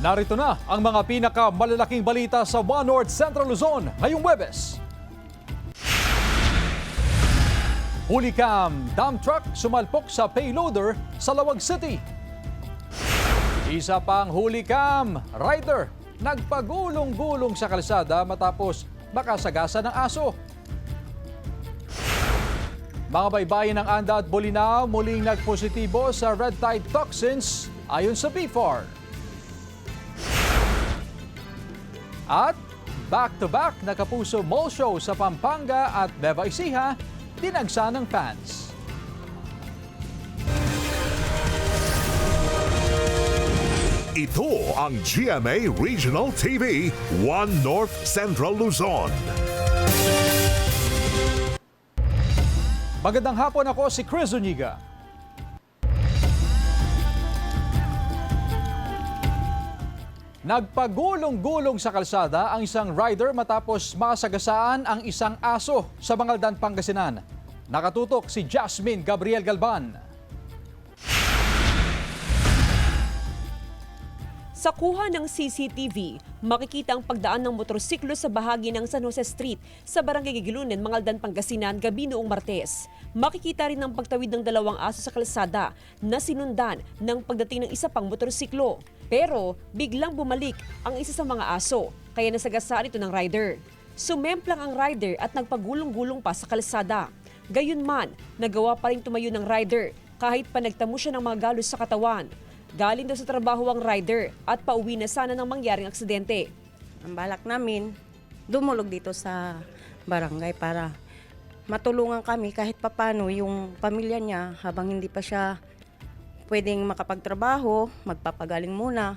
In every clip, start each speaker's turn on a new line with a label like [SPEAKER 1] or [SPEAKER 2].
[SPEAKER 1] Narito na ang mga pinakamalalaking balita sa One North Central Luzon ngayong Huwebes. Hulicam dump truck sumalpok sa payloader sa Lawag City. Isa pang hulicam rider nagpagulong-gulong sa kalsada matapos makasagasa ng aso. Mga baybayin ng Anda at Bolinao muling nagpositibo sa red tide toxins ayon sa BFAR. At back-to-back na Kapuso Mall Show sa Pampanga at Nueva Ecija, dinagsa ng fans.
[SPEAKER 2] Ito ang GMA Regional TV, One North Central Luzon.
[SPEAKER 1] Magandang hapon, ako si Chris Zuniga. Nagpagulong-gulong sa kalsada ang isang rider matapos masagasaan ang isang aso sa Bangaldan, Pangasinan. Nakatutok si Jasmine Gabriel Galban.
[SPEAKER 3] Sa kuha ng CCTV, makikita ang pagdaan ng motorsiklo sa bahagi ng San Jose Street sa Barangay Gigilunen, Mangaldan, Pangasinan, gabi noong Martes. Makikita rin ang pagtawid ng dalawang aso sa kalsada na sinundan ng pagdating ng isa pang motorsiklo. Pero biglang bumalik ang isa sa mga aso, kaya nasagasaan ito ng rider. Sumemplang ang rider at nagpagulong-gulong pa sa kalsada. Gayunman, nagawa pa rin tumayo ng rider kahit pa nagtamo siya ng mga galos sa katawan. Galing daw sa trabaho ang rider at pauwi na sana ng mangyaring aksidente.
[SPEAKER 4] Ang balak namin, dumulog dito sa barangay para matulungan kami kahit papano yung pamilya niya habang hindi pa siya pwedeng makapagtrabaho, magpapagaling muna.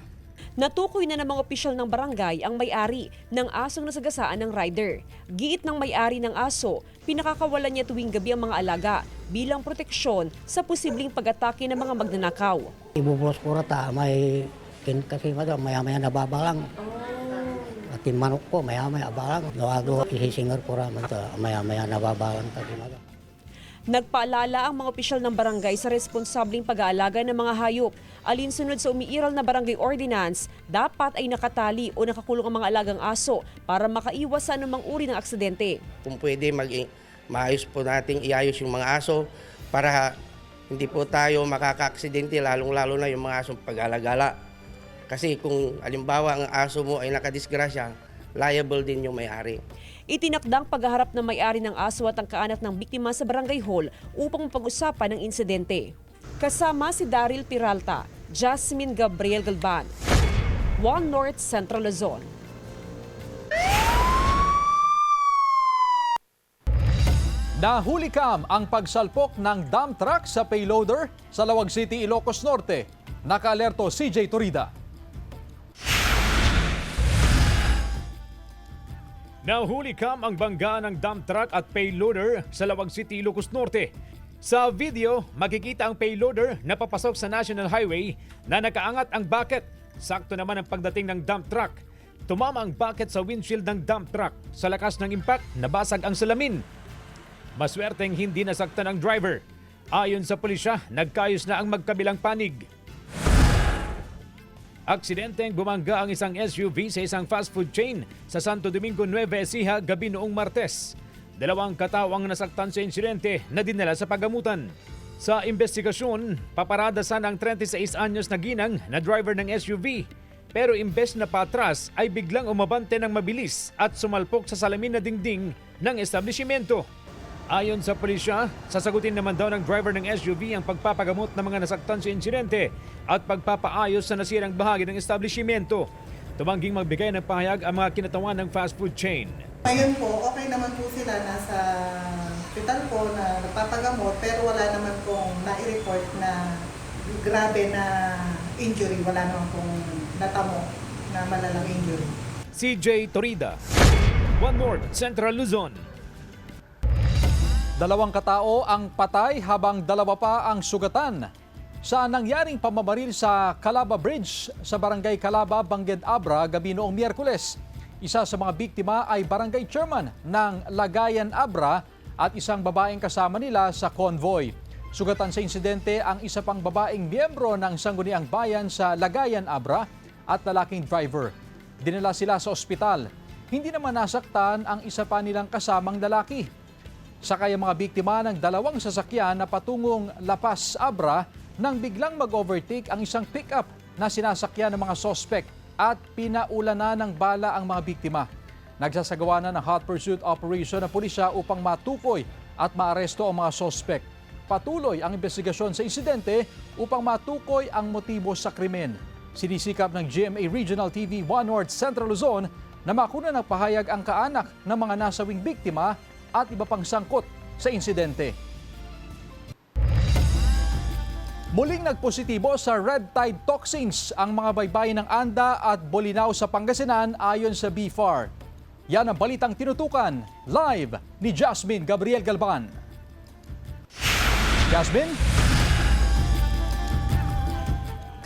[SPEAKER 3] Natukoy na ng mga opisyal ng barangay ang may-ari ng asong nasagasaan ng rider. Giit ng may-ari ng aso, pinakakawalan niya tuwing gabi ang mga alaga bilang proteksyon sa posibleng pag-atake ng mga magnanakaw.
[SPEAKER 5] Ibubulos ko rata, may kasi maya-maya nababalang. At yung manok ko, maya-maya abalang. Nawado, isisingar ko raman ito, maya-maya nababalang.
[SPEAKER 3] Nagpaalala ang mga opisyal ng barangay sa responsableng pag-aalaga ng mga hayop. Alinsunod sa umiiral na barangay ordinance, dapat ay nakatali o nakakulong ang mga alagang aso para makaiwas sa anumang uri ng aksidente.
[SPEAKER 6] Kung pwede, maayos po nating iayos yung mga aso para hindi po tayo makaka-aksidente, lalong-lalo na yung mga asong pag-alagala. Kasi kung alimbawa ang aso mo ay nakadisgrasya, liable din yung may-ari.
[SPEAKER 3] Itinakdang paghaharap ng may-ari ng aso at ang kaanak ng biktima sa barangay hall upang mapag-usapan ng insidente. Kasama si Daryl Peralta, Jasmine Gabriel Galban, One North Central Luzon.
[SPEAKER 1] Nahulikam ang pagsalpok ng dump truck sa payloader sa Lawag City, Ilocos Norte. Nakaalerto CJ Torida.
[SPEAKER 7] Nahulikam ang bangga ng dump truck at payloader sa Lawag City, Ilocos Norte. Sa video, makikita ang payloader na papasok sa National Highway na nakaangat ang bucket. Sakto naman ang pagdating ng dump truck. Tumama ang bucket sa windshield ng dump truck. Sa lakas ng impact, nabasag ang salamin. Maswerteng hindi nasaktan ang driver. Ayon sa pulisya, nagkayos na ang magkabilang panig. Aksidenteng bumangga ang isang SUV sa isang fast food chain sa Santo Domingo, Nueva Ecija gabi noong Martes. Dalawang katao ang nasaktan sa insidente na dinala sa paggamutan. Sa investigasyon, paparada sana ang 36 anyos na ginang na driver ng SUV. Pero imbes na patras ay biglang umabante ng mabilis at sumalpok sa salamin na dingding ng establishmento. Ayon sa pulisya, sasagutin naman daw ng driver ng SUV ang pagpapagamot ng mga nasaktan sa insidente at pagpapaayos sa nasirang bahagi ng establishmento. Tumangging magbigay ng pahayag ang mga kinatawan ng fast food chain.
[SPEAKER 8] Ngayon po, okay naman po sila, nasa hospital po na nagpapagamot, pero wala naman pong nai-report na grabe na injury. Wala naman pong natamo na malalang injury.
[SPEAKER 7] CJ Torida, One North Central Luzon.
[SPEAKER 1] Dalawang katao ang patay habang dalawa pa ang sugatan sa nangyaring pamamaril sa Calaba Bridge sa Barangay Calaba, Bangged Abra gabi noong Miyerkules. Isa sa mga biktima ay barangay chairman ng Lagayan Abra at isang babaeng kasama nila sa convoy. Sugatan sa insidente ang isa pang babaeng miyembro ng Sangguniang Bayan sa Lagayan Abra at lalaking driver. Dinala sila sa ospital. Hindi naman nasaktan ang isa pa nilang kasamang lalaki. Sakay ang mga biktima ng dalawang sasakyan na patungong La Paz, Abra nang biglang mag-overtake ang isang pick-up na sinasakyan ng mga sospek at pinaula na ng bala ang mga biktima. Nagsasagawa na ng hot pursuit operation ng pulisya upang matukoy at maaresto ang mga sospek. Patuloy ang investigasyon sa insidente upang matukoy ang motibo sa krimen. Sinisikap ng GMA Regional TV 1 North Central Luzon na makuna ng pahayag ang kaanak ng mga nasawing biktima at iba pang sangkot sa insidente. Muling nagpositibo sa red tide toxins ang mga baybayin ng Anda at Bolinao sa Pangasinan ayon sa BFAR. Yan ang balitang tinutukan live ni Jasmine Gabriel Galban. Jasmine?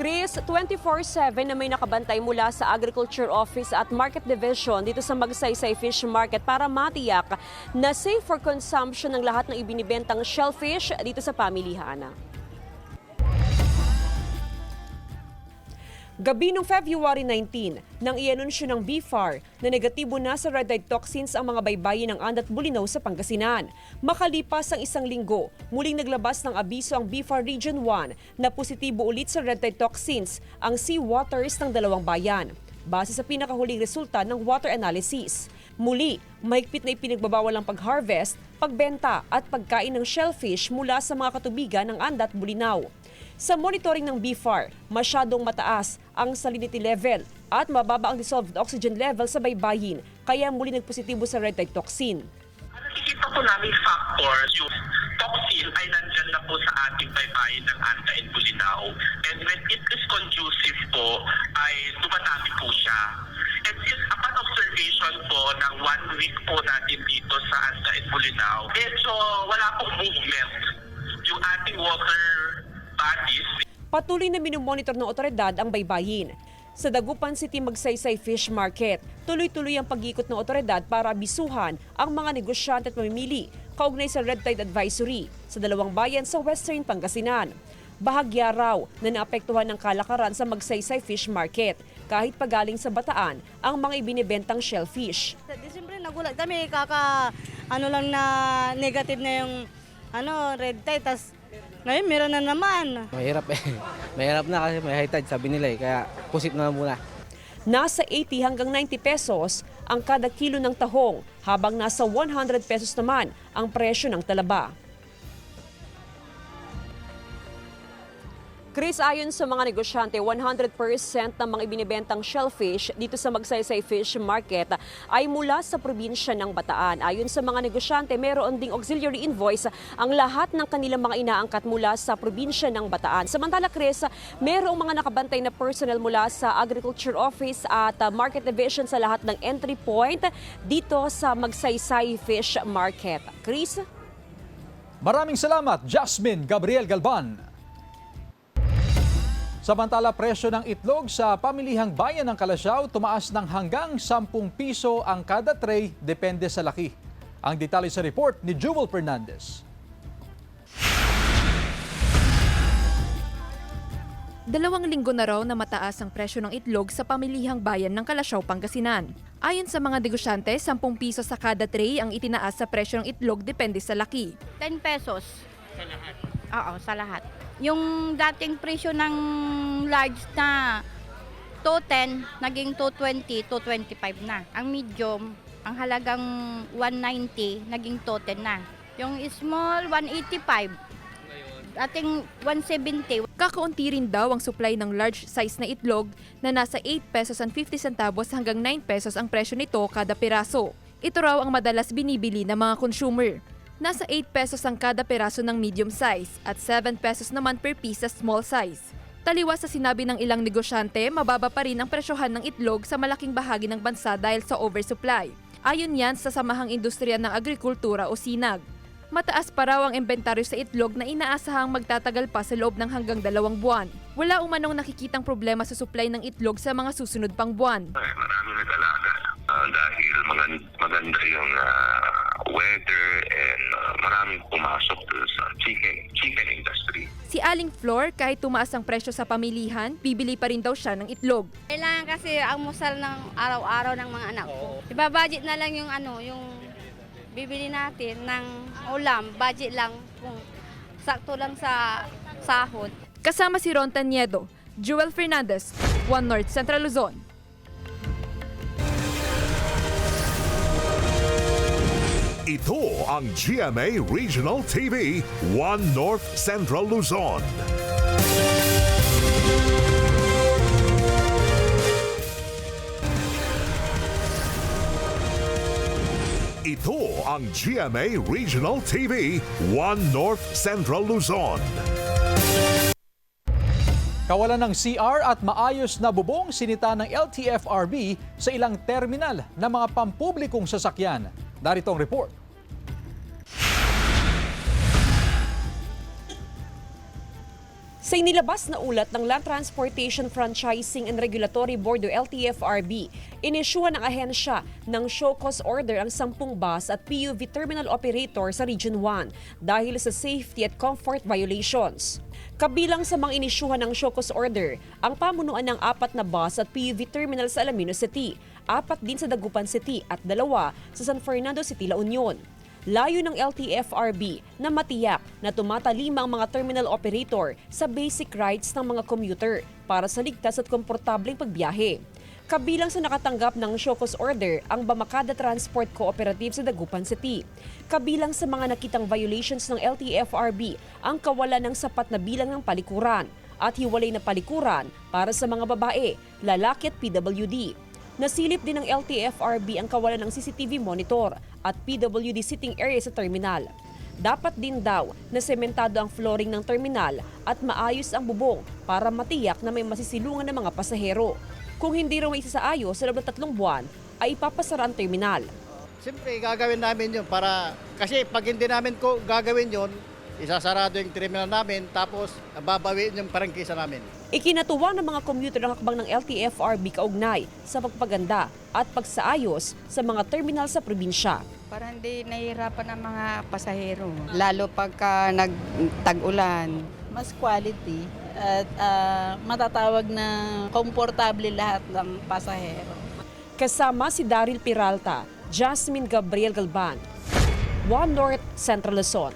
[SPEAKER 3] Chris, 24/7 na may nakabantay mula sa Agriculture Office at Market Division dito sa Magsaysay Fish Market para matiyak na safe for consumption ng lahat ng ibinibentang shellfish dito sa pamilihan. Gabi noong February 19, nang i-anunsyo ng BFAR na negatibo na sa red tide toxins ang mga baybayin ng Anda at Bolinao sa Pangasinan. Makalipas ang isang linggo, muling naglabas ng abiso ang BFAR Region 1 na positibo ulit sa red tide toxins ang sea waters ng dalawang bayan. Base sa pinakahuling resulta ng water analysis. Muli, mahigpit na ipinagbabawal ang pag-harvest, pagbenta at pagkain ng shellfish mula sa mga katubigan ng Anda at Bolinao. Sa monitoring ng BFAR, masyadong mataas ang salinity level at mababa ang dissolved oxygen level sa baybayin, kaya muli nagpositibo sa red tide toxin.
[SPEAKER 9] Ang nakikita po namin factors, yung toxin ay nandyan na po sa ating baybayin ng Anda and Bolinao. And when it is conducive po, ay dumadami po siya. And since upon observation po ng 1 week po natin dito sa Anda and Bolinao, medyo wala pong movement yung ating water bodies.
[SPEAKER 3] Patuloy na minomonitor ng otoridad ang baybayin. Sa Dagupan City Magsaysay Fish Market, tuloy-tuloy ang pag-ikot ng otoridad para abisuhan ang mga negosyante at mamimili kaugnay sa Red Tide Advisory sa dalawang bayan sa Western Pangasinan. Bahagya raw na naapektuhan ng kalakaran sa Magsaysay Fish Market kahit pagaling sa Bataan ang mga ibinibentang shellfish.
[SPEAKER 10] Sa Disyembre nagulat kami lang na negative na yung red tide, tas ngayon meron na naman.
[SPEAKER 11] Mahirap Mahirap na kasi may high tide sabi nila kaya pusit na muna.
[SPEAKER 3] Nasa 80 hanggang 90 pesos ang kada kilo ng tahong habang nasa 100 pesos naman ang presyo ng talaba. Chris, ayon sa mga negosyante, 100% ng mga ibinibentang shellfish dito sa Magsaysay Fish Market ay mula sa probinsya ng Bataan. Ayon sa mga negosyante, meron ding auxiliary invoice ang lahat ng kanilang mga inaangkat mula sa probinsya ng Bataan. Samantala, Chris, merong mga nakabantay na personnel mula sa Agriculture Office at Market Division sa lahat ng entry point dito sa Magsaysay Fish Market. Chris?
[SPEAKER 1] Maraming salamat, Jasmine Gabriel Galban. Samantala, presyo ng itlog sa pamilihang bayan ng Kalasyaw tumaas ng hanggang 10 piso ang kada tray depende sa laki. Ang detalye sa report ni Jewel Fernandez.
[SPEAKER 12] 2 linggo na raw na mataas ang presyo ng itlog sa pamilihang bayan ng Kalasyaw, Pangasinan. Ayon sa mga negosyante, 10 piso sa kada tray ang itinaas sa presyo ng itlog depende sa laki.
[SPEAKER 10] 10 pesos. Sa lahat? Oo, sa lahat. Yung dating presyo ng large na 210, naging 220, 225 na. Ang medium, ang halagang 190, naging 210 na. Yung small, 185. Dating 170.
[SPEAKER 12] Kakaunti rin daw ang supply ng large size na itlog na nasa 8 pesos and 50 centavos hanggang 9 pesos ang presyo nito kada piraso. Ito raw ang madalas binibili ng mga consumer. Nasa 8 pesos ang kada peraso ng medium size at 7 pesos naman per piece sa small size. Taliwas sa sinabi ng ilang negosyante, mababa pa rin ang presyohan ng itlog sa malaking bahagi ng bansa dahil sa oversupply. Ayon yan sa Samahang Industriya ng Agrikultura o SINAG. Mataas pa raw ang inventaryo sa itlog na inaasahang magtatagal pa sa loob ng hanggang 2 buwan. Wala umanong nakikitang problema sa supply ng itlog sa mga susunod pang buwan.
[SPEAKER 9] Marami nag-alaga dahil maganda yung weather and maraming pumasok sa chicken industry.
[SPEAKER 12] Si Aling Flor, kahit tumaas ang presyo sa pamilihan, bibili pa rin daw siya ng itlog.
[SPEAKER 10] Kailangan kasi almusal ng araw-araw ng mga anak ko. Ibabudget na lang yung yung bibili natin ng ulam, budget lang kung sakto lang sa sahod.
[SPEAKER 12] Kasama si Ron Taniedo, Jewel Fernandez, One North Central Luzon.
[SPEAKER 2] Ito ang GMA Regional TV, One North Central Luzon. Ito ang GMA Regional TV, One North Central Luzon.
[SPEAKER 1] Kawalan ng CR at maayos na bubong sinita ng LTFRB sa ilang terminal ng mga pampublikong sasakyan. Narito ang report.
[SPEAKER 3] Sa inilabas na ulat ng Land Transportation Franchising and Regulatory Board o LTFRB, inisyuhan ng ahensya ng show cause order ang 10 bus at PUV terminal operator sa Region 1 dahil sa safety at comfort violations. Kabilang sa mga inisyuhan ng show cause order, ang pamunuan ng 4 na bus at PUV terminal sa Alaminos City, 4 din sa Dagupan City at 2 sa San Fernando City, La Union. Layo ng LTFRB na matiyak na tumatalima ang mga terminal operator sa basic rights ng mga commuter para sa ligtas at komportableng pagbiyahe. Kabilang sa nakatanggap ng show cause order ang Bamakada Transport Cooperative sa Dagupan City. Kabilang sa mga nakitang violations ng LTFRB ang kawalan ng sapat na bilang ng palikuran at hiwalay na palikuran para sa mga babae, lalaki at PWD. Nasilip din ng LTFRB ang kawalan ng CCTV monitor at PWD sitting area sa terminal. Dapat din daw na sementado ang flooring ng terminal at maayos ang bubong para matiyak na may masisilungan ng mga pasahero. Kung hindi raw may isaayos sa loob ng 3 buwan, ay ipapasara ang terminal.
[SPEAKER 13] Siyempre, gagawin namin yun para, kasi pag hindi namin gagawin yun, isasarado yung terminal namin tapos babawiin yung parangkisa namin.
[SPEAKER 3] Ikinatuwa ng mga commuter ang hakbang ng LTFRB kaugnay sa pagpaganda at pagsaayos sa mga terminal sa probinsya.
[SPEAKER 14] Para hindi nahihirapan ang mga pasahero, lalo pagka nagtag-ulan.
[SPEAKER 15] Mas quality at matatawag na komportable lahat ng pasahero.
[SPEAKER 3] Kasama si Daryl Peralta, Jasmine Gabriel Galban, One North Central Luzon.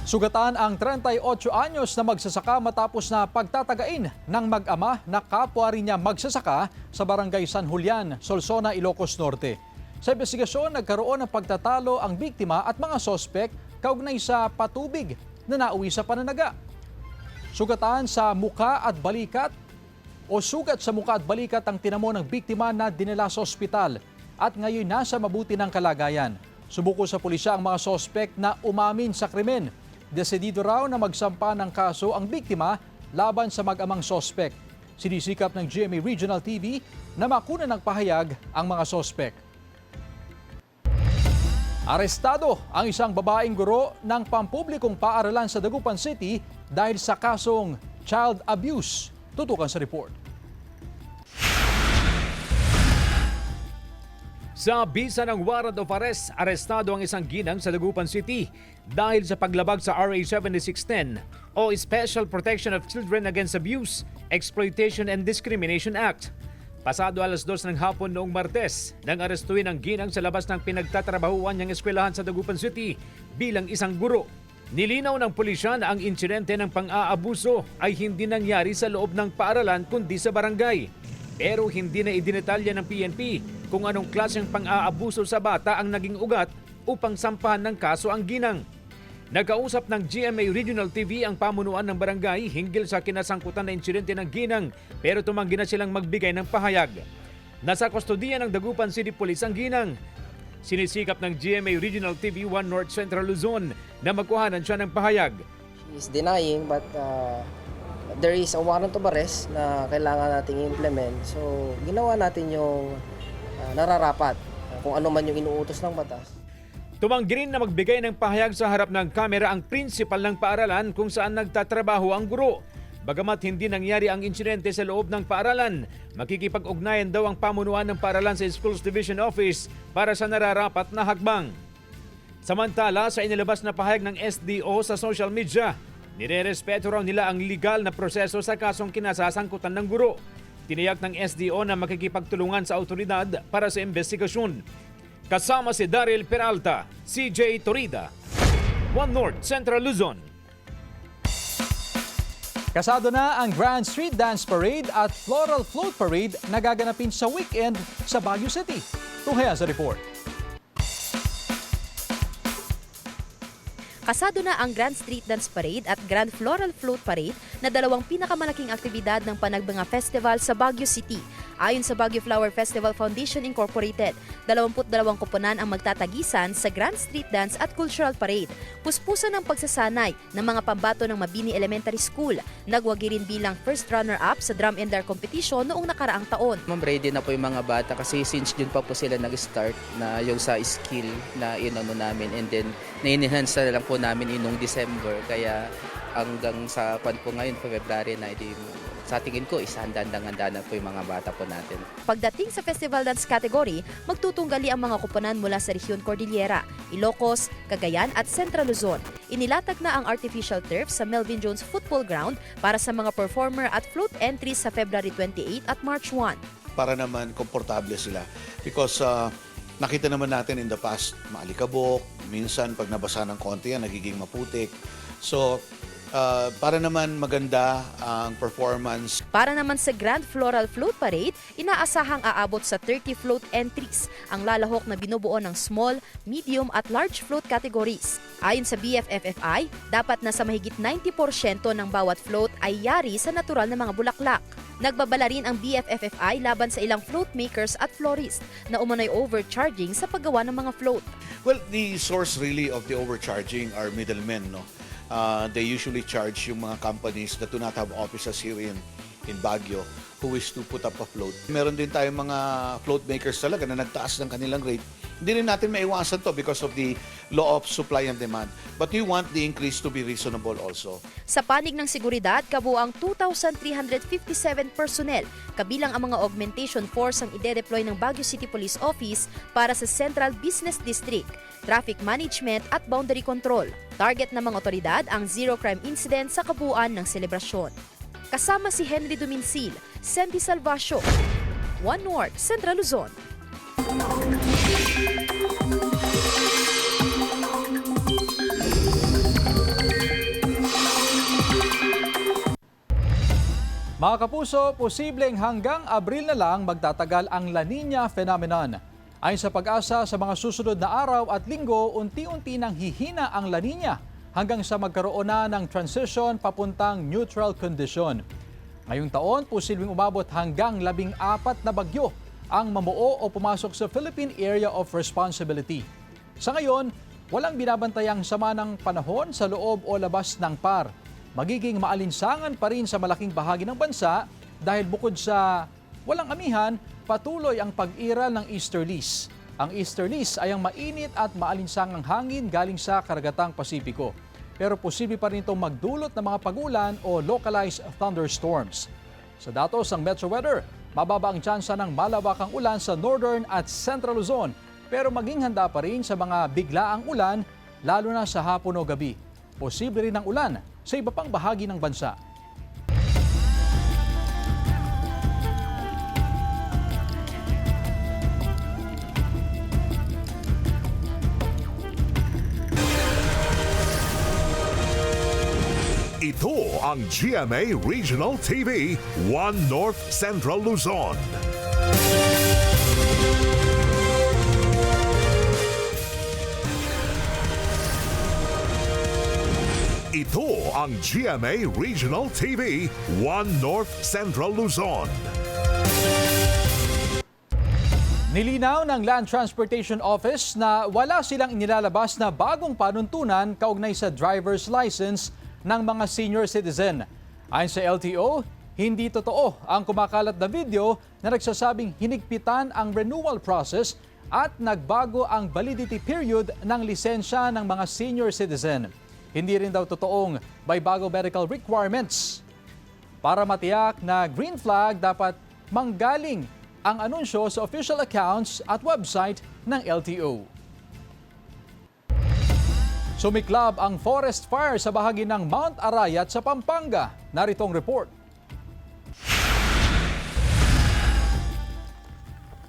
[SPEAKER 1] Sugatan ang 38 anyos na magsasaka matapos na pagtatagain ng mag-ama na kapwa rin niya magsasaka sa barangay San Julian, Solsona, Ilocos Norte. Sa investigasyon, nagkaroon ng pagtatalo ang biktima at mga sospek kaugnay sa patubig na nauwi sa pananaga. Sugatan sa muka at balikat o sugat sa muka at balikat ang tinamo ng biktima na dinala sa ospital at ngayon nasa mabuti ng kalagayan. Subuko sa pulisya ang mga sospek na umamin sa krimen. Desidido raw na magsampa ng kaso ang biktima laban sa mag-amang sospek. Sinisikap ng GMA Regional TV na makunan ng pahayag ang mga sospek. Arestado ang isang babaeng guro ng pampublikong paaralan sa Dagupan City dahil sa kasong child abuse. Tutukan sa report.
[SPEAKER 7] Sa bisa ng warrant of arrest, arestado ang isang ginang sa Dagupan City dahil sa paglabag sa RA 7610 o Special Protection of Children Against Abuse, Exploitation and Discrimination Act. Pasado alas 2 ng hapon noong Martes, nang arestuin ang ginang sa labas ng pinagtatrabahuan niyang eskwelahan sa Dagupan City bilang isang guro. Nilinaw ng pulisya na ang insidente ng pang-aabuso ay hindi nangyari sa loob ng paaralan kundi sa barangay. Pero hindi na idinetalya ng PNP kung anong klaseng pang-aabuso sa bata ang naging ugat upang sampahan ng kaso ang ginang. Nagkausap ng GMA Regional TV ang pamunuan ng barangay hinggil sa kinasangkutan na insidente ng ginang pero tumanggi na silang magbigay ng pahayag. Nasa kustodiya ng Dagupan City Police ang ginang. Sinisikap ng GMA Regional TV One North Central Luzon na magkuhanan siya ng pahayag.
[SPEAKER 16] She is denying but there is a warrant of arrest na kailangan nating implement. So, ginawa natin yung nararapat kung ano man yung inuutos ng batas.
[SPEAKER 7] Tumanggi rin na magbigay ng pahayag sa harap ng kamera ang principal ng paaralan kung saan nagtatrabaho ang guro. Bagamat hindi nangyari ang insidente sa loob ng paaralan, makikipag-ugnayan daw ang pamunuan ng paaralan sa Schools Division Office para sa nararapat na hakbang. Samantala, sa inilabas na pahayag ng SDO sa social media, nirerespeto raw nila ang legal na proseso sa kasong kinasasangkutan ng guro. Tiniyak ng SDO na makikipagtulungan sa autoridad para sa investigasyon. Kasama si Daryl Peralta, CJ Torida, One North Central Luzon.
[SPEAKER 1] Kasado na ang Grand Street Dance Parade at Floral Float Parade na gaganapin sa weekend sa Baguio City. Tunghayan sa report.
[SPEAKER 17] Kasado na ang Grand Street Dance Parade at Grand Floral Float Parade na dalawang pinakamalaking aktibidad ng Panagbanga Festival sa Baguio City. Ayon sa Baguio Flower Festival Foundation Incorporated, 22 koponan ang magtatagisan sa Grand Street Dance at Cultural Parade. Puspusan ang pagsasanay ng mga pambato ng Mabini Elementary School. Nagwagi rin bilang first runner-up sa Drum and Dare competition noong nakaraang taon.
[SPEAKER 11] Ma'am, ready na po yung mga bata kasi since June pa po sila nag-start na yung sa skill na inano namin, and then na-enhance na lang po namin inong December, kaya hanggang sa pan po ngayon, February na, sa tingin ko, isahanda-handa na po yung mga bata po natin.
[SPEAKER 17] Pagdating sa Festival Dance category, magtutunggali ang mga koponan mula sa Rehiyon Cordillera, Ilocos, Cagayan at Central Luzon. Inilatag na ang artificial turf sa Melvin Jones Football Ground para sa mga performer at float entries sa February 28 at March 1.
[SPEAKER 18] Para naman komportable sila because nakita naman natin in the past, maalikabok, minsan pag nabasa ng konti yan, nagiging maputik. So, para naman maganda ang performance.
[SPEAKER 17] Para naman sa Grand Floral Float Parade, inaasahang aabot sa 30 float entries ang lalahok na binubuo ng small, medium at large float categories. Ayon sa BFFFI, dapat nasa mahigit 90% ng bawat float ay yari sa natural na mga bulaklak. Nagbabala rin ang BFFFI laban sa ilang float makers at florist na umano'y overcharging sa paggawa ng mga float.
[SPEAKER 18] Well, the source really of the overcharging are middlemen, no? They usually charge yung mga companies that do not have offices here in Baguio who wish to put up a float. Meron din tayong mga float makers talaga na nagtaas ng kanilang rate. Hindi rin natin maiwasan to because of the law of supply and demand. But we want the increase to be reasonable also.
[SPEAKER 17] Sa panig ng seguridad, kabuang 2,357 personnel, kabilang ang mga augmentation force ang ide-deploy ng Baguio City Police Office para sa Central Business District, traffic management at boundary control. Target ng mga otoridad ang zero crime incident sa kabuuan ng selebrasyon. Kasama si Henry Duminsil, Sempi Salvacio, One North, Central Luzon.
[SPEAKER 1] Mga kapuso, posibleng hanggang Abril na lang magtatagal ang La Nina phenomenon. Ayon sa Pag-asa, sa mga susunod na araw at linggo, unti-unti nang hihina ang La Nina hanggang sa magkaroon na ng transition papuntang neutral condition. Ngayong taon, posibleng umabot hanggang 14 na bagyo ang mamuo o pumasok sa Philippine Area of Responsibility. Sa ngayon, walang binabantayang sama ng panahon sa loob o labas ng PAR. Magiging maalinsangan pa rin sa malaking bahagi ng bansa dahil bukod sa walang amihan, patuloy ang pag-iral ng easterlies. Ang easterlies ay ang mainit at maalinsangang hangin galing sa karagatang Pasipiko. Pero posible pa rin itong magdulot ng mga pagulan o localized thunderstorms. Sa datos ng Metro Weather, mababa ang tsansa ng malawakang ulan sa Northern at Central Luzon. Pero maging handa pa rin sa mga biglaang ulan, lalo na sa hapon o gabi. Posible rin ang ulan sa iba pang bahagi ng bansa.
[SPEAKER 2] Ito ang GMA Regional TV, One North Central Luzon. Ito ang GMA Regional TV, One North Central Luzon.
[SPEAKER 1] Nilinaw ng Land Transportation Office na wala silang inilalabas na bagong panuntunan kaugnay sa driver's license ng mga senior citizen. Ayon sa LTO, hindi totoo ang kumakalat na video na nagsasabing hinigpitan ang renewal process at nagbago ang validity period ng lisensya ng mga senior citizen. Hindi rin daw totoong may bago medical requirements. Para matiyak na green flag, dapat manggaling ang anunsyo sa official accounts at website ng LTO. Sumiklab ang forest fire sa bahagi ng Mount Arayat sa Pampanga. Narito ang report.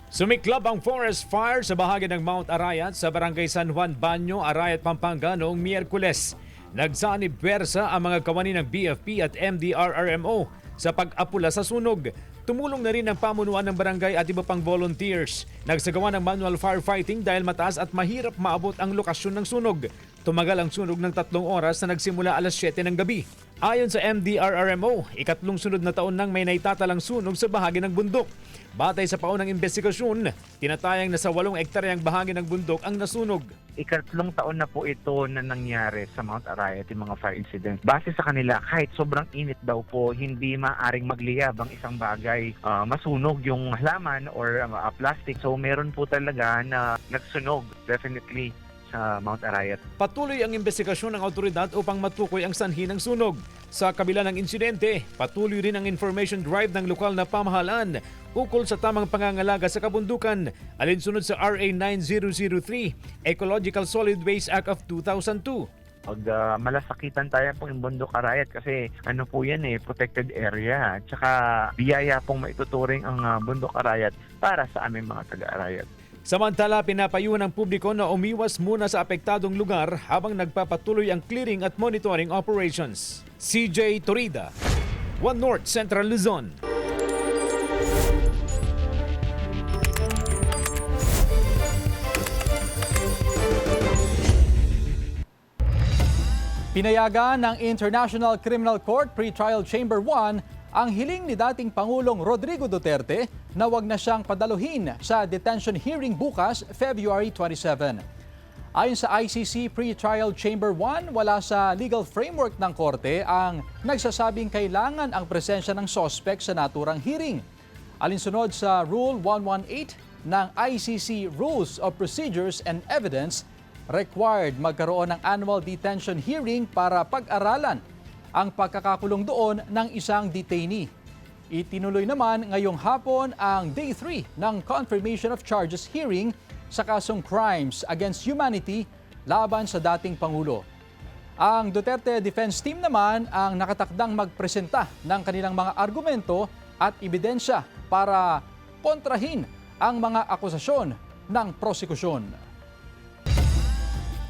[SPEAKER 7] Sumiklab ang forest fire sa bahagi ng Mount Arayat sa Barangay San Juan Banyo, Arayat, Pampanga noong Miyerkules. Nagsanib pwersa ang mga kawani ng BFP at MDRRMO sa pag-apula sa sunog. Tumulong na rin ang pamunuan ng barangay at iba pang volunteers. Nagsagawa ng manual firefighting dahil mataas at mahirap maabot ang lokasyon ng sunog. Tumagal ang sunog ng 3 oras na nagsimula alas 7 ng gabi. Ayon sa MDRRMO, ikatlong sunod na taon nang may naitatalang sunog sa bahagi ng bundok. Batay sa paunang investigasyon, tinatayang nasa 8 ektaryang bahagi ng bundok ang nasunog.
[SPEAKER 19] Ikatlong taon na po ito na nangyari sa Mount Arayat, yung mga fire incidents. Base sa kanila, kahit sobrang init daw po, hindi maaring magliyab ang isang bagay. Masunog yung halaman or plastic. So meron po talaga na nagsunog, definitely, sa Mount Arayat.
[SPEAKER 7] Patuloy ang investigasyon ng autoridad upang matukoy ang sanhi ng sunog. Sa kabila ng insidente, patuloy rin ang information drive ng lokal na pamahalaan ukol sa tamang pangangalaga sa kabundukan, alinsunod sa RA 9003, Ecological Solid Waste Act of 2002.
[SPEAKER 19] Pag malasakitan tayo po yung Bundok Arayat kasi ano po yan protected area. Tsaka biyaya pong maituturing ang Bundok Arayat para sa aming mga taga-Arayat.
[SPEAKER 7] Samantala, pinapayuhan ng publiko na umiwas muna sa apektadong lugar habang nagpapatuloy ang clearing at monitoring operations. CJ Torida, One North Central Luzon.
[SPEAKER 1] Pinayagan ng International Criminal Court Pre-Trial Chamber 1 ang hiling ni dating Pangulong Rodrigo Duterte na wag na siyang padaluhin sa detention hearing bukas, February 27. Ayon sa ICC Pre-Trial Chamber 1, wala sa legal framework ng korte ang nagsasabing kailangan ang presensya ng suspect sa naturang hearing. Alinsunod sa Rule 118 ng ICC Rules of Procedures and Evidence, required magkaroon ng annual detention hearing para pag-aralan ang pagkakakulong doon ng isang detainee. Itinuloy naman ngayong hapon ang Day 3 ng Confirmation of Charges hearing sa kasong Crimes Against Humanity laban sa dating Pangulo. Ang Duterte Defense Team naman ang nakatakdang magpresenta ng kanilang mga argumento at ebidensya para kontrahin ang mga akusasyon ng prosekusyon.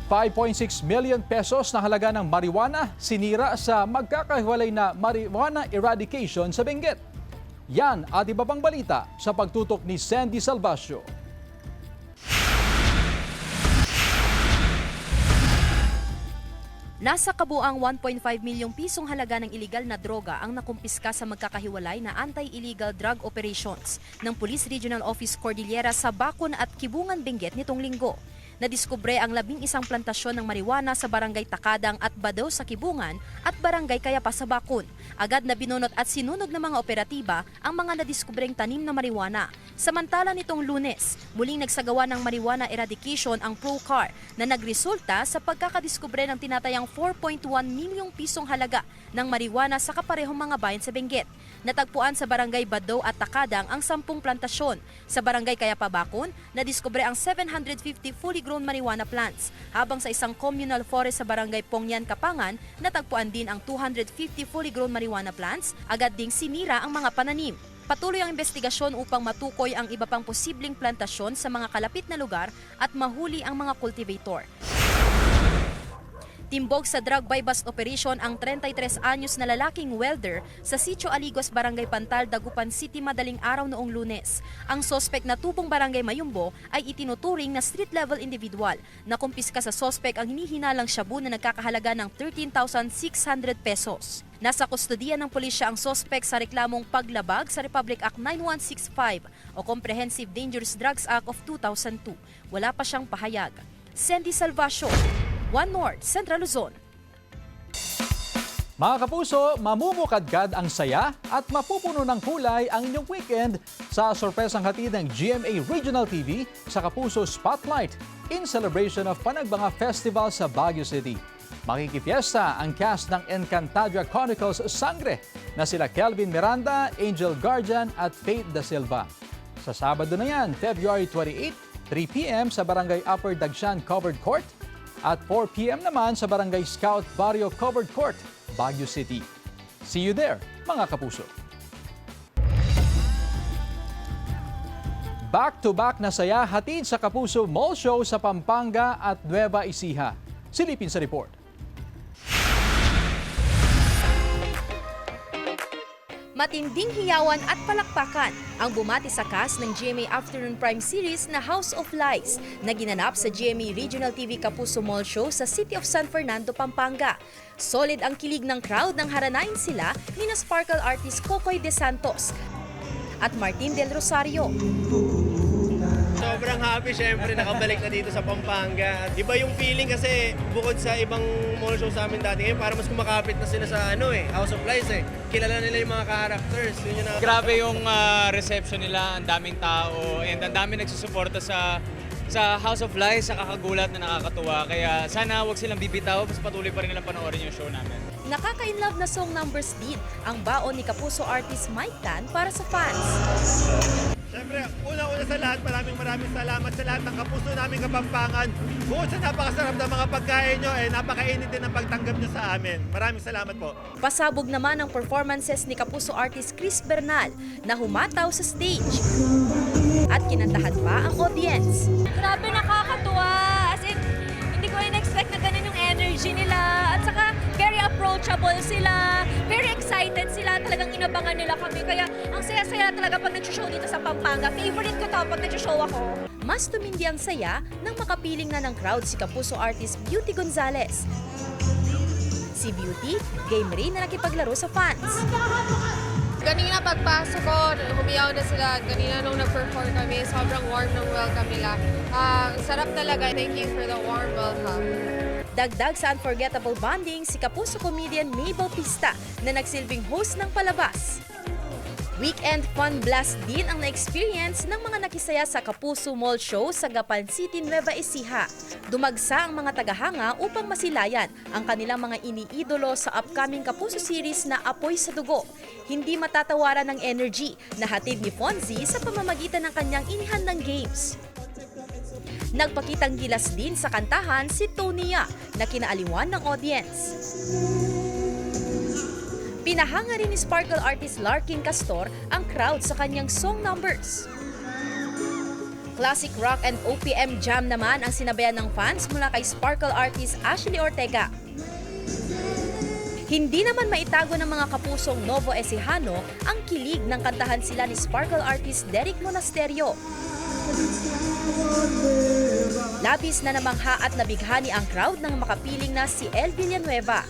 [SPEAKER 1] 5.6 million pesos na halaga ng marijuana sinira sa magkakahiwalay na marijuana eradication sa Benguet. Yan at iba pang balita sa pagtutok ni Sandy Salvacio.
[SPEAKER 17] Nasa kabuang 1.5 milyong pisong halaga ng iligal na droga ang nakumpiska sa magkakahiwalay na anti-illegal drug operations ng Police Regional Office Cordillera sa Bacon at Kibungan, Benguet nitong linggo. Nadiskubre ang 11 plantasyon ng marijuana sa Barangay Takadang at Badao sa Kibungan at Barangay Kayapa sa Bacon. Agad na binunot at sinunog ng mga operatiba ang mga nadiskubreng tanim na marijuana. Samantala nitong Lunes, muling nagsagawa ng marijuana eradication ang ProCar na nagresulta sa pagkakadiskubre ng tinatayang 4.1 milyong pisong halaga ng marijuana sa kaparehong mga bayan sa Benguet. Natagpuan sa Barangay Badao at Takadang ang 10 plantasyon. Sa Barangay Kayapa, Bacon, nadiskubre ang 750 fully grown marijuana plants, habang sa isang communal forest sa Barangay Pongyan, Kapangan, natagpuan din ang 250 fully grown marijuana plants. Agad ding sinira ang mga pananim. Patuloy ang investigasyon upang matukoy ang iba pang posibleng plantasyon sa mga kalapit na lugar at mahuli ang mga cultivator. Timbog sa drug buy-bust operation ang 33 anyos na lalaking welder sa Sitio Aligos, Barangay Pantal, Dagupan City madaling araw noong Lunes. Ang sospek na tubong Barangay Mayumbo ay itinuturing na street-level individual. Nakumpiska sa sospek ang hinihinalang shabu na nagkakahalaga ng 13,600 pesos. Nasa kustodiya ng pulisya ang sospek sa reklamong paglabag sa Republic Act 9165 o Comprehensive Dangerous Drugs Act of 2002. Wala pa siyang pahayag. Sandy Salvacio, One North Central Luzon.
[SPEAKER 1] Mga kapuso, mamumukadkad ang saya at mapupuno ng kulay ang inyong weekend sa sorpresang hatid ng GMA Regional TV sa Kapuso Spotlight in celebration of Panagbanga Festival sa Baguio City. Makikifiesta ang cast ng Encantadia Chronicles Sangre na sila Kelvin Miranda, Angel Guardian at Faith Da Silva. Sa Sabado na yan, February 28, 3 p.m. sa Barangay Upper Dagshan Covered Court, At 4 p.m. naman sa Barangay Scout Barrio Covered Court, Baguio City. See you there, mga kapuso. Back-to-back na saya hatid sa Kapuso Mall Show sa Pampanga at Nueva Ecija. Silipin sa report.
[SPEAKER 17] Matinding hiyawan at palakpakan ang bumati sa cast ng GMA Afternoon Prime Series na House of Lies na ginanap sa GMA Regional TV Kapuso Mall Show sa City of San Fernando, Pampanga. Solid ang kilig ng crowd nang haranain sila ni na Sparkle artist Cocoy De Santos at Martin Del Rosario.
[SPEAKER 20] Sobrang happy syempre nakabalik na dito sa Pampanga. Iba yung feeling kasi bukod sa ibang mall show sa amin dati ngayon, para mas kumakapit na sila sa House of Lies eh. Kilala nila yung mga characters. Yun yung
[SPEAKER 21] Grabe yung reception nila, ang daming tao and ang daming nagsusuporta sa House of Lies, sa kakagulat na nakakatuwa. Kaya sana wag silang bibitaw, mas patuloy pa rin nilang panoorin yung show namin.
[SPEAKER 17] Nakaka-inlove na song numbers din ang baon ni Kapuso artist Mike Tan para sa fans.
[SPEAKER 20] Siyempre, una-una sa lahat, maraming salamat sa lahat ng kapuso namin Kapampangan. Bukod sa napakasarap na mga pagkain nyo, napakainit din ang pagtanggap nyo sa amin. Maraming salamat po.
[SPEAKER 17] Pasabog naman ang performances ni Kapuso artist Chris Bernal na humataw sa stage. At kinantahan pa ang audience.
[SPEAKER 22] Grabe, nakakatuwa. As in, hindi ko in-expect na ganun yung energy nila. At saka, very approachable sila. Very excited sila. Talagang inabangan nila kami. Kaya, ang saya-saya talaga pag nag-show dito sa Pampanga. Favorite ko to pag nag-show ako.
[SPEAKER 17] Mas tumindi ang saya nang makapiling na ng crowd si Kapuso artist Beauty Gonzalez. Si Beauty, game rin na nakipaglaro sa fans.
[SPEAKER 23] Kanina pagpasok ko, humiyaw na sila. Kanina nung nag-perform kami, sobrang warm ng welcome nila. Sarap talaga. Thank you for the warm welcome.
[SPEAKER 17] Dagdag sa unforgettable bonding si Kapuso comedian Mabel Pista na nagsilbing host ng palabas. Weekend fun blast din ang na-experience ng mga nakisaya sa Kapuso Mall Show sa Gapan City, Nueva Ecija. Dumagsa ang mga tagahanga upang masilayan ang kanilang mga iniidolo sa upcoming Kapuso series na Apoy sa Dugo. Hindi matatawaran ng energy na hatid ni Fonzie sa pamamagitan ng kanyang inihandang games. Nagpakitang gilas din sa kantahan si Tonia na kinaaliwan ng audience. Pinahanga rin ni Sparkle artist Larkin Castor ang crowd sa kanyang song numbers. Classic rock and OPM jam naman ang sinabayan ng fans mula kay Sparkle artist Ashley Ortega. Hindi naman maitago ng mga kapusong Novo Ecijano ang kilig ng kantahan sila ni Sparkle artist Derek Monasterio. Labis na namangha at nabighani ang crowd nang makapiling na si El Villanueva.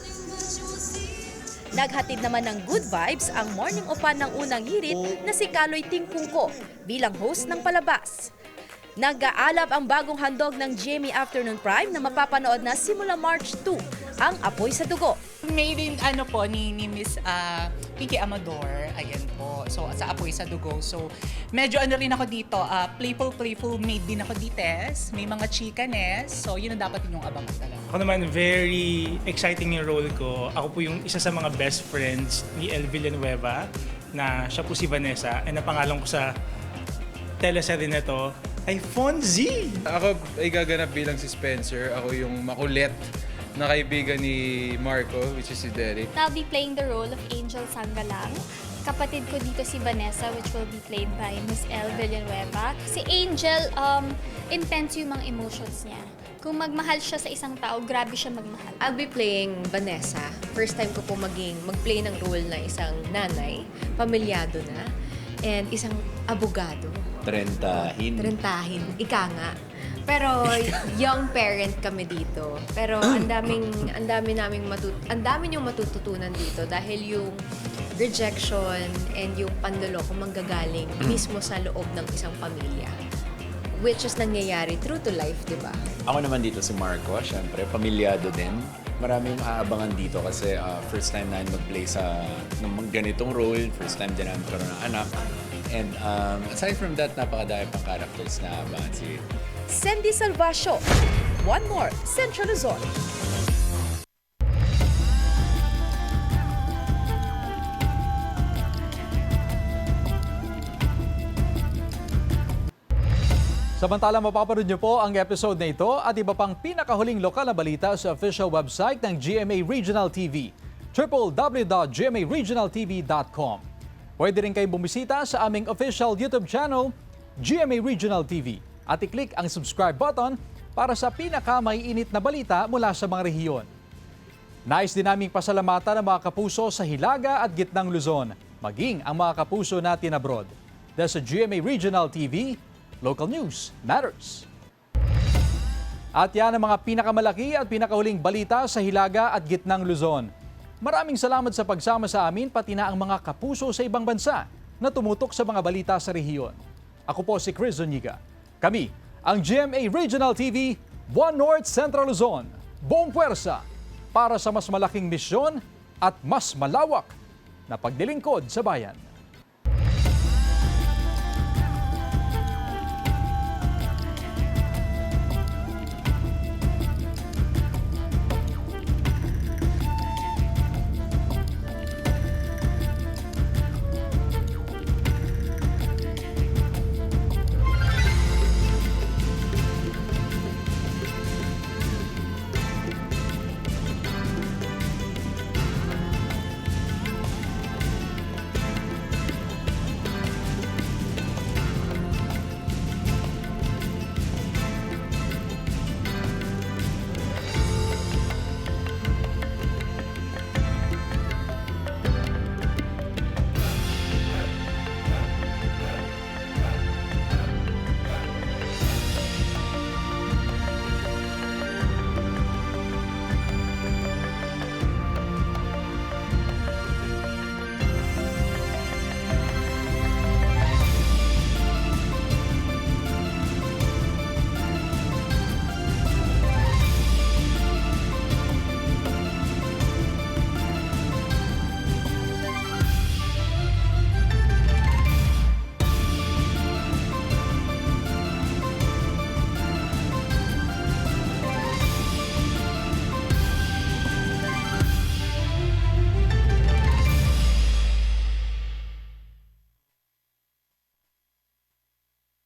[SPEAKER 17] Naghatid naman ng good vibes ang morning opa ng unang hirit na si Kaloy Tingpungko bilang host ng palabas. Nag-aalab ang bagong handog ng GMA Afternoon Prime na mapapanood na simula March 2, ang Apoy sa Dugo.
[SPEAKER 24] Made in ni Miss Pinky Amador, ayan po. So sa Apoy sa Dugo. So medyo rin ako dito, playful made din ako dites. May mga chikanes. So yun ang dapat ninyong abangan talaga.
[SPEAKER 25] Ako naman, very exciting yung role ko. Ako po yung isa sa mga best friends ni El Villanueva na siya po si Vanessa. And ang pangalan ko sa teleserye na to ay Fonzie.
[SPEAKER 26] Ako ay gaganap bilang si Spencer. Ako yung makulit na kaibigan ni Marco, which is si Derek.
[SPEAKER 27] I'll be playing the role of Angel Sangalang. Kapatid ko dito si Vanessa, which will be played by Miss El Villanueva. Si Angel, intense yung mga emotions niya. Kung magmahal siya sa isang tao, grabe siya magmahal.
[SPEAKER 28] I'll be playing Vanessa. First time ko po mag-play ng role na isang nanay, pamilyado na, and isang abogado. Trentahin. Ika nga. Pero young parent kami dito. Pero ang dami niyong matututunan dito dahil yung rejection and yung panloloko manggagaling mismo sa loob ng isang pamilya. Which is nangyayari true to life, di ba?
[SPEAKER 29] Ako naman dito si Marco, syempre, pamilyado din. Maraming aabangan dito kasi first time namin mag-play sa ganitong role, first time din namin karoon ng anak. And aside from that, napakadami pang characters na aabangan si
[SPEAKER 17] Sandy Salvacio, One More, Central Luzon.
[SPEAKER 1] Samantala, mapapanood niyo po ang episode na ito at iba pang pinakahuling lokal na balita sa official website ng GMA Regional TV, www.gmaregionaltv.com. Pwede rin kayo bumisita sa aming official YouTube channel, GMA Regional TV, at i-click ang subscribe button para sa pinakamaiinit na balita mula sa mga rehiyon. Nais din naming pasalamatan ang mga kapuso sa Hilaga at Gitnang Luzon, maging ang mga kapuso natin abroad. Dahil sa GMA Regional TV, local news matters. At yan ang mga pinakamalaki at pinakahuling balita sa Hilaga at Gitnang Luzon. Maraming salamat sa pagsama sa amin pati na ang mga kapuso sa ibang bansa na tumutok sa mga balita sa rehiyon. Ako po si Chris Zuniga. Kami, ang GMA Regional TV, One North Central Luzon. Buong puwersa para sa mas malaking misyon at mas malawak na paglilingkod sa bayan.